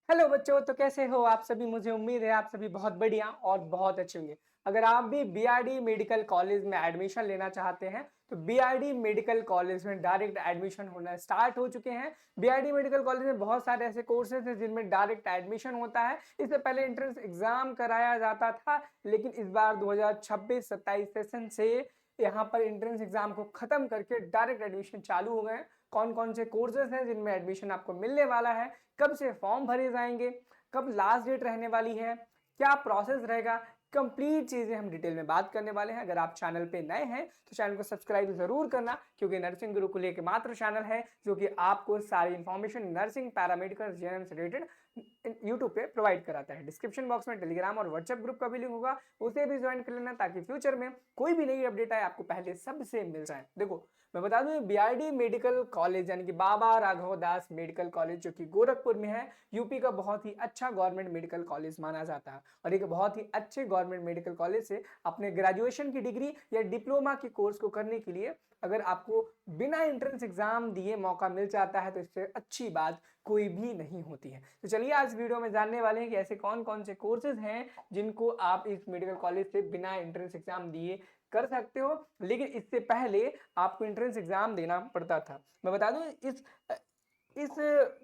Hello बच्चों, तो कैसे हो आप सभी। मुझे उम्मीद है आप सभी बहुत बढ़िया और बहुत अच्छे होंगे। अगर आप भी बीआरडी मेडिकल कॉलेज में एडमिशन लेना चाहते हैं तो बीआरडी मेडिकल कॉलेज में डायरेक्ट एडमिशन होना स्टार्ट हो चुके हैं। बीआरडी मेडिकल कॉलेज में बहुत सारे ऐसे कोर्सेज हैं जिनमें डायरेक्ट एडमिशन होता है। इससे पहले एंट्रेंस एग्जाम कराया जाता था, लेकिन इस बार 2026-27 सेशन से यहाँ पर एंट्रेंस एग्जाम को खत्म करके डायरेक्ट एडमिशन चालू हो गए। कौन कौन से कोर्सेज हैं जिनमें एडमिशन आपको मिलने वाला है, कब से फॉर्म भरे जाएंगे, कब लास्ट डेट रहने वाली है, क्या प्रोसेस रहेगा, कंप्लीट चीजें हम डिटेल में बात करने वाले हैं। अगर आप चैनल पे नए हैं तो चैनल को सब्सक्राइब जरूर करना, क्योंकि नर्सिंग गुरुकुल एक मात्र चैनल है जो कि आपको सारी इंफॉर्मेशन नर्सिंग पैरामेडिकल जेएनएम से रिलेटेड यूट्यूब पे प्रोवाइड कराता है। डिस्क्रिप्शन बॉक्स में टेलीग्राम और व्हाट्सएप ग्रुप का भी लिंक होगा, उसे भी ज्वाइन कर लेना ताकि फ्यूचर में कोई भी नई अपडेट आए आपको पहले सबसे मिल जाए। देखो, मैं बता दूं बीआरडी मेडिकल कॉलेज यानी कि बाबा राघव दास मेडिकल कॉलेज जो कि गोरखपुर में है, यूपी का बहुत ही अच्छा गवर्नमेंट मेडिकल कॉलेज माना जाता है। और एक बहुत ही अच्छे गवर्नमेंट मेडिकल कॉलेज से अपने ग्रेजुएशन की डिग्री या डिप्लोमा के कोर्स को करने के लिए अगर आपको बिना एंट्रेंस एग्जाम दिए मौका मिल जाता है तो इससे अच्छी बात कोई भी नहीं होती है। तो चलिए आज वीडियो में जानने वाले हैं कि ऐसे कौन कौन से कोर्सेज हैं जिनको आप इस मेडिकल कॉलेज से बिना एंट्रेंस एग्जाम दिए कर सकते हो, लेकिन इससे पहले आपको एंट्रेंस एग्जाम देना पड़ता था। मैं बता दूं इस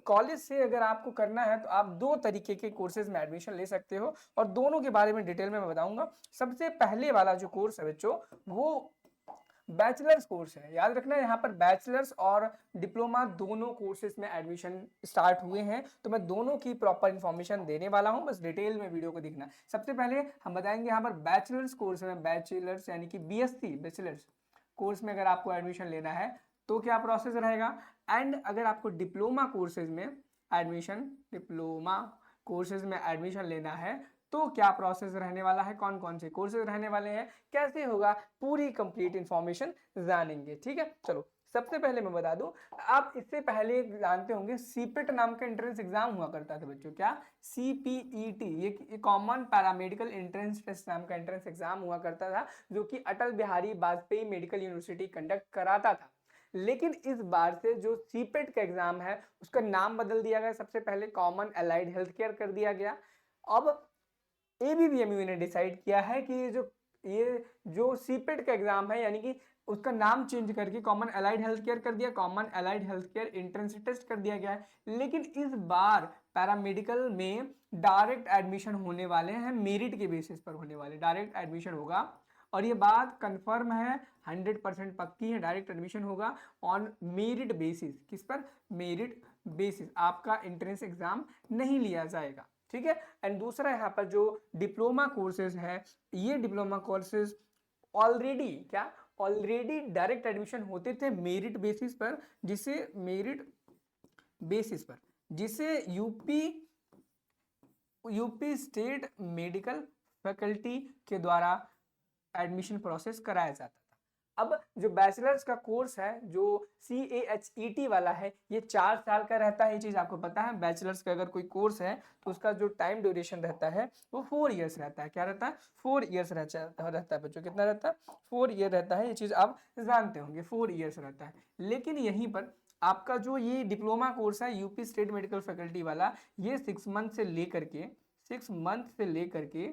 कॉलेज से अगर आपको करना है तो आप दो तरीके के कोर्सेज में एडमिशन ले सकते हो और दोनों के बारे में डिटेल में मैं बताऊंगा। सबसे पहले वाला जो कोर्स है बच्चों, वो बैचलर्स कोर्स है। याद रखना यहाँ पर बैचलर्स और डिप्लोमा दोनों कोर्सेज में एडमिशन स्टार्ट हुए हैं, तो मैं दोनों की प्रॉपर इंफॉर्मेशन देने वाला हूँ, बस डिटेल में वीडियो को देखना। सबसे पहले हम बताएंगे यहाँ पर बैचलर्स कोर्स में, बैचलर्स यानी कि बीएससी बैचलर्स कोर्स में अगर आपको एडमिशन लेना है तो क्या प्रोसेस रहेगा। एंड अगर आपको डिप्लोमा कोर्सेज में एडमिशन लेना है तो क्या प्रोसेस रहने वाला है, कौन कौन से कोर्सेज रहने वाले हैं, कैसे होगा, पूरी कंप्लीट इंफॉर्मेशन जानेंगे। ठीक है, चलो सबसे पहले मैं बता दूं, आप इससे पहले जानते होंगे सीपेट नाम का एंट्रेंस एग्जाम हुआ करता था बच्चों। क्या? सीपीईटी, ये कॉमन पैरामेडिकल एंट्रेंस टेस्ट नाम का एंट्रेंस एग्जाम हुआ करता था, जो कि Atal Bihari Vajpayee medical university conduct कराता था। लेकिन इस बार से जो सीपेट का एग्जाम है उसका नाम बदल दिया गया। सबसे पहले कॉमन अलाइड हेल्थ केयर कर दिया गया। अब एबीवीएमयू ने डिसाइड किया है कि ये जो सीपेट का एग्जाम है, यानी कि उसका नाम चेंज करके कॉमन अलाइड हेल्थ केयर कर दिया, common allied health care entrance test कर दिया गया है। लेकिन इस बार पैरामेडिकल में डायरेक्ट एडमिशन होने वाले हैं, मेरिट के बेसिस पर होने वाले डायरेक्ट एडमिशन होगा। और ये बात कंफर्म है, 100% पक्की है, डायरेक्ट एडमिशन होगा ऑन मेरिट बेसिस। किस पर? मेरिट बेसिस, आपका एंट्रेंस एग्जाम नहीं लिया जाएगा। ठीक है। एंड दूसरा यहाँ पर जो डिप्लोमा कोर्सेज है, ये diploma courses already direct admission होते थे मेरिट बेसिस पर, जिसे यूपी स्टेट मेडिकल फैकल्टी के द्वारा एडमिशन प्रोसेस कराया जाता था। अब जो बैचलर्स का कोर्स है, जो CAHET वाला है, ये 4 साल का रहता है। ये चीज आपको पता है। बैचलर्स का अगर कोई कोर्स है तो उसका जो टाइम ड्यूरेशन रहता है वो 4 ईयर्स रहता है। क्या रहता है? 4 ईयर्स रहता है बच्चों। कितना रहता है? 4 ईयर रहता है। ये चीज आप जानते होंगे, 4 ईयर्स रहता है। लेकिन यहीं पर आपका जो ये डिप्लोमा कोर्स है यूपी स्टेट मेडिकल फैकल्टी वाला, ये 6 मंथ से लेकर के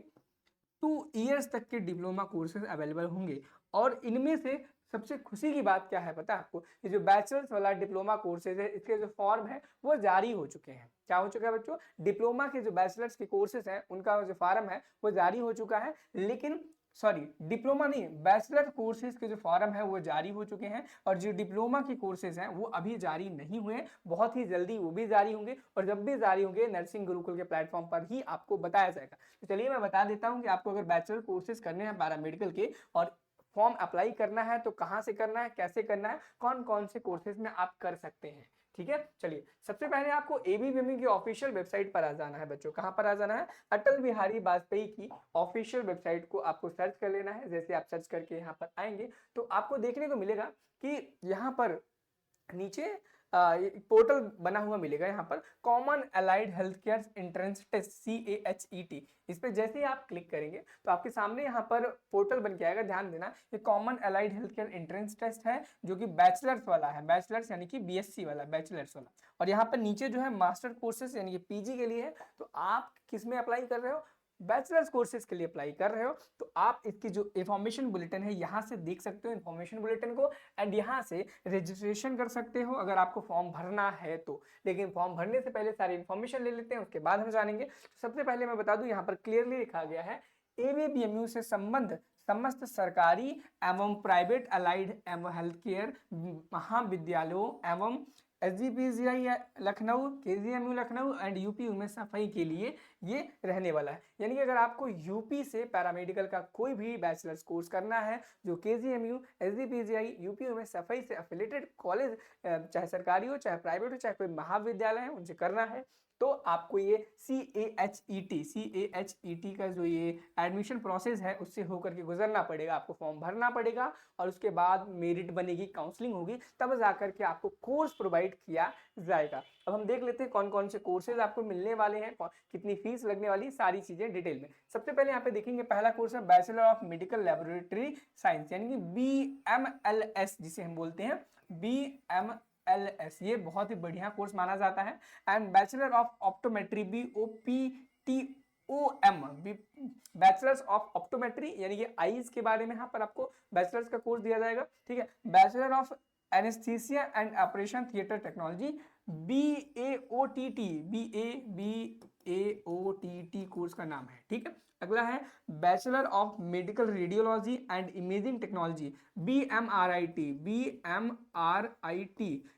2 ईयर्स तक के डिप्लोमा कोर्सेज अवेलेबल होंगे। और इनमें से सबसे खुशी की बात क्या है पता है आपको? ये जो बैचलर्स वाला डिप्लोमा कोर्सेज है, इसके जो फॉर्म है वो जारी हो चुके हैं। क्या हो चुका है बच्चों? डिप्लोमा के जो बैचलर्स के कोर्सेज हैं उनका जो फॉर्म है वो जारी हो चुका है। लेकिन सॉरी, डिप्लोमा नहीं, बैचलर कोर्सेज के जो फॉर्म है वो जारी हो चुके हैं। और जो डिप्लोमा के कोर्सेज हैं वो अभी जारी नहीं हुए, बहुत ही जल्दी वो भी जारी होंगे। और जब भी जारी होंगे नर्सिंग गुरुकुल के प्लेटफॉर्म पर ही आपको बताया जाएगा। तो चलिए मैं बता देता हूं कि आपको अगर बैचलर कोर्सेज करने हैं पैरामेडिकल के और फॉर्म अप्लाई करना है तो कहां से करना है, कैसे करना है, कौन कौन से कोर्सेज में आप कर सकते हैं। ठीक है, चलिए सबसे पहले आपको एबीवीएमयू की ऑफिशियल वेबसाइट पर आ जाना है बच्चों। कहां पर आ जाना है? अटल बिहारी वाजपेयी की ऑफिशियल वेबसाइट को आपको सर्च कर लेना है। जैसे आप सर्च करके यहां पर आएंगे तो आपको देखने को मिलेगा कि यहां पर नीचे पोर्टल बना हुआ मिलेगा यहाँ पर, common allied health care entrance test CAHET। इस पे जैसे ही आप क्लिक करेंगे तो आपके सामने यहाँ पर पोर्टल बन के आएगा। ध्यान देना, ये common allied health care entrance test है जो कि बैचलर्स वाला है, बैचलर्स यानी कि BSc वाला, बैचलर्स वाला। और यहाँ पर नीचे जो है मास्टर कोर्सेज यानी कि PG के लिए है। तो आप किस में अप्लाई कर रहे हो? बैचलर्स कोर्सेज के लिए अप्लाई कर रहे हो। तो आप इसकी जो इन्फॉर्मेशन बुलेटिन है यहाँ से देख सकते हो इन्फॉर्मेशन बुलेटिन को, एंड यहाँ से रजिस्ट्रेशन कर सकते हो अगर आपको फॉर्म भरना है तो। लेकिन फॉर्म भरने से पहले सारी इन्फॉर्मेशन ले लेते हैं, उसके बाद हम जानेंगे। सबसे पहले मैं बता दूं, यहाँ पर क्लियरली लिखा गया है ABPMU से संबंध समस्त सरकारी एवं प्राइवेट अलाइड एवं हेल्थ केयर महाविद्यालयों एवं SGPGI Lucknow, KGMU Lucknow and UP में सफाई के लिए ये रहने वाला है। यानी कि अगर आपको यूपी से पैरामेडिकल का कोई भी बैचलर्स कोर्स करना है जो KGMU, SGPGI, UP में सफाई से एफिलेटेड कॉलेज, चाहे सरकारी हो चाहे प्राइवेट हो चाहे कोई महाविद्यालय है, उनसे करना है, तो आपको ये CAHET का जो ये एडमिशन प्रोसेस है उससे होकर के गुजरना पड़ेगा। आपको फॉर्म भरना पड़ेगा और उसके बाद मेरिट बनेगी, काउंसलिंग होगी, तब जाकर के आपको कोर्स प्रोवाइड किया जाएगा। अब हम देख लेते हैं कौन कौन से कोर्सेज आपको मिलने वाले हैं, कितनी फीस लगने वाली, सारी चीजें डिटेल में। सबसे पहले यहाँ पे देखेंगे पहला कोर्स है bachelor of medical laboratory science यानी कि BMLS जिसे हम बोलते हैं BMLS। ये बहुत ही बढ़िया कोर्स माना जाता है। And bachelor of optometry BOPTOM, bachelors of optometry यानी कि आईज के बारे में यहाँ पर आपको बैचलर्स का कोर्स दिया जाएगा। ठीक है, bachelor of anaesthesia and operation theatre technology BAOTT course का नाम है। ठीक है, अगला है bachelor of medical radiology and imaging technology BMRIT।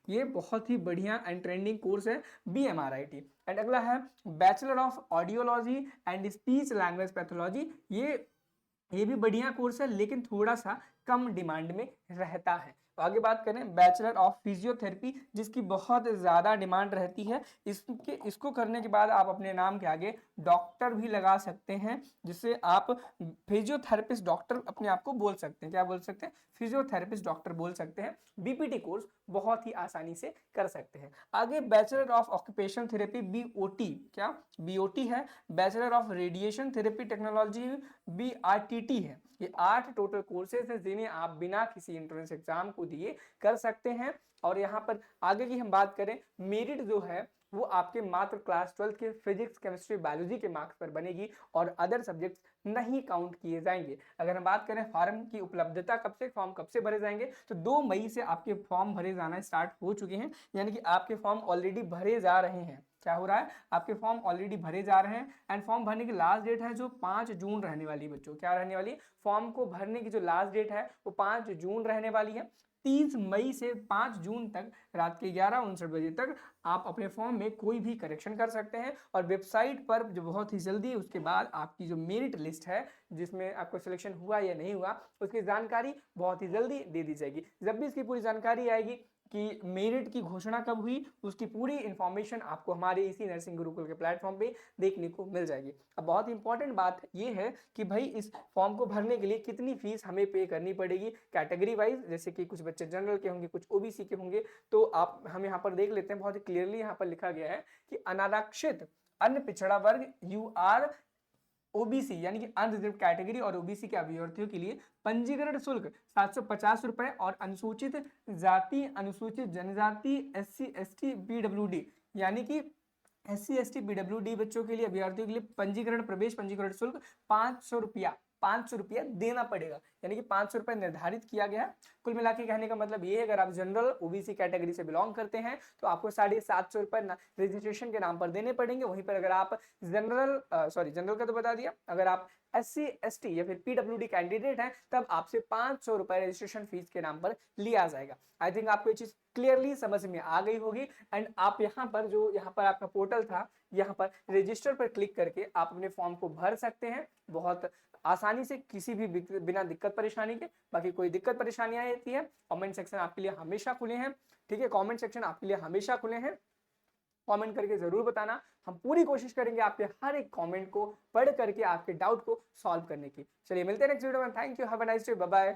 ये बहुत ही बढ़िया एंड ट्रेंडिंग कोर्स है BMRIT। एंड अगला है bachelor of audiology and speech language pathology. ये भी बढ़िया कोर्स है लेकिन थोड़ा सा कम डिमांड में रहता है। तो आगे बात करें बैचलर ऑफ फिजियोथेरेपी जिसकी बहुत ज़्यादा डिमांड रहती है। इसको करने के बाद आप अपने नाम के आगे डॉक्टर भी लगा सकते हैं, जिससे आप फिजियोथेरेपिस्ट डॉक्टर अपने आप को बोल सकते हैं। क्या बोल सकते हैं? फिजियोथेरेपिस्ट डॉक्टर बोल सकते हैं। BPT कोर्स बहुत ही आसानी से कर सकते हैं। आगे bachelor of occupation therapy BOT, क्या BOT है, bachelor of radiation therapy technology BRTT है। ये 8 टोटल कोर्सेज हैं जिन्हें आप बिना किसी एंट्रेंस एग्जाम को दिए कर सकते हैं। और यहाँ पर आगे की हम बात करें, मेरिट जो है वो आपके मात्र क्लास 12 के फिजिक्स, केमिस्ट्री, बायोलॉजी के मार्क्स पर बनेगी और अदर सब्जेक्ट्स नहीं काउंट किए जाएंगे। अगर हम बात करें फॉर्म की उपलब्धता कब से, फॉर्म कब से भरे जाएंगे, तो 2 मई से आपके फॉर्म भरे जाना स्टार्ट हो चुके हैं। यानी कि आपके फॉर्म ऑलरेडी भरे जा रहे हैं। क्या हो रहा है? आपके फॉर्म ऑलरेडी भरे जा रहे हैं। एंड फॉर्म भरने की लास्ट डेट है जो 5 जून रहने वाली है बच्चों। क्या रहने वाली? फॉर्म को भरने की जो लास्ट डेट है वो 5 जून रहने वाली है। 30 मई से 5 जून तक रात के 11:59 बजे तक आप अपने फॉर्म में कोई भी करेक्शन कर सकते हैं। और वेबसाइट पर जो बहुत ही जल्दी उसके बाद आपकी जो मेरिट लिस्ट है जिसमें आपको सिलेक्शन हुआ या नहीं हुआ उसकी जानकारी बहुत ही जल्दी दे दी जाएगी। जब भी इसकी पूरी जानकारी आएगी कि मेरिट की घोषणा कब हुई, उसकी पूरी इंफॉर्मेशन आपको हमारे इसी नर्सिंग गुरुकुल के प्लेटफॉर्म पे देखने को मिल जाएगी। अब बहुत इंपॉर्टेंट बात ये है कि भाई इस फॉर्म को भरने के लिए कितनी फीस हमें पे करनी पड़ेगी कैटेगरी वाइज, जैसे कि कुछ बच्चे जनरल के होंगे, कुछ OBC के होंगे। तो आप हम यहाँ पर देख लेते हैं, बहुत ही क्लियरली यहाँ पर लिखा गया है कि अनारक्षित अन्य पिछड़ा वर्ग UR OBC यानी कि अनरिजर्व कैटेगरी और OBC के अभ्यर्थियों के लिए पंजीकरण शुल्क 750 रुपए और अनुसूचित जाति, अनुसूचित जनजाति, SC ST PWD यानी कि SC ST PWD बच्चों के लिए, अभ्यर्थियों के लिए पंजीकरण प्रवेश पंजीकरण शुल्क 500 रुपया देना पड़ेगा। यानी कि 500 रुपये निर्धारित किया गया है। कुल मिला के कहने का मतलब ये है, अगर आप जनरल OBC कैटेगरी से बिलोंग करते हैं तो आपको 750 रुपये रजिस्ट्रेशन के नाम पर देने पड़ेंगे। वहीं पर अगर आप जनरल का तो बता दिया, अगर आप SC ST या फिर PWD कैंडिडेट हैं तब आपसे 500 रुपये रजिस्ट्रेशन फीस के नाम पर लिया जाएगा। आई थिंक आपको ये चीज क्लियरली समझ में आ गई होगी। एंड आप यहाँ पर आपका पोर्टल था, यहाँ पर रजिस्टर पर क्लिक करके आप अपने फॉर्म को भर सकते हैं बहुत आसानी से, किसी भी बिना दिक्कत परेशानी के। बाकी कोई दिक्कत परेशानियां आती है, कमेंट सेक्शन आपके लिए हमेशा खुले हैं। ठीक है, कमेंट सेक्शन आपके लिए हमेशा खुले हैं। कमेंट करके जरूर बताना, हम पूरी कोशिश करेंगे आपके हर एक कमेंट को पढ़ करके आपके डाउट को सॉल्व करने की। चलिए मिलते हैं नेक्स्ट वीडियो में। Thank you, have a nice day, bye bye.